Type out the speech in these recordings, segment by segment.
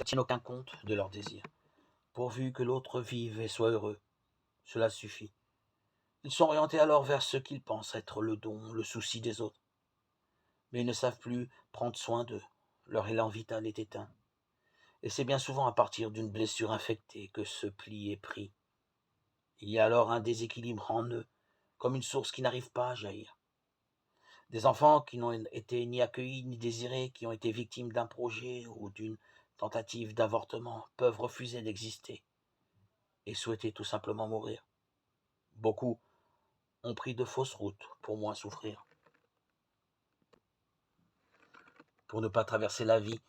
ne tiennent aucun compte de leurs désirs. Pourvu que l'autre vive et soit heureux, cela suffit. Ils sont orientés alors vers ce qu'ils pensent être le don, le souci des autres. Mais ils ne savent plus prendre soin d'eux. Leur élan vital est éteint. Et c'est bien souvent à partir d'une blessure infectée que ce pli est pris. Il y a alors un déséquilibre en eux, comme une source qui n'arrive pas à jaillir. Des enfants qui n'ont été ni accueillis ni désirés, qui ont été victimes d'un projet ou d'une tentative d'avortement, peuvent refuser d'exister et souhaiter tout simplement mourir. Beaucoup ont pris de fausses routes pour moins souffrir, pour ne pas traverser la vie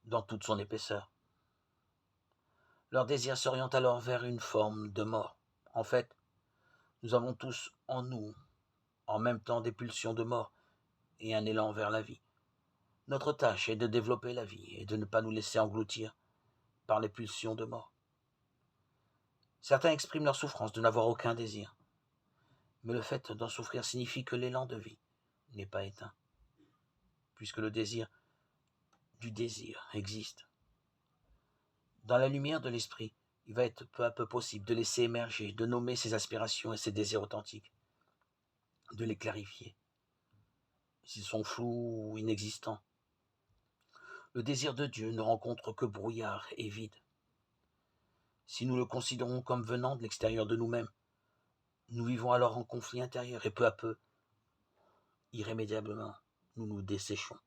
dans toute son épaisseur. Leur désir s'oriente alors vers une forme de mort. En fait, nous avons tous en nous, en même temps, des pulsions de mort et un élan vers la vie. Notre tâche est de développer la vie et de ne pas nous laisser engloutir par les pulsions de mort. Certains expriment leur souffrance de n'avoir aucun désir, mais le fait d'en souffrir signifie que l'élan de vie n'est pas éteint, puisque le désir du désir existe. Dans la lumière de l'esprit, il va être peu à peu possible de laisser émerger, de nommer ses aspirations et ses désirs authentiques, de les clarifier, s'ils sont flous ou inexistants. Le désir de Dieu ne rencontre que brouillard et vide. Si nous le considérons comme venant de l'extérieur de nous-mêmes, nous vivons alors en conflit intérieur et peu à peu, irrémédiablement, nous nous desséchons.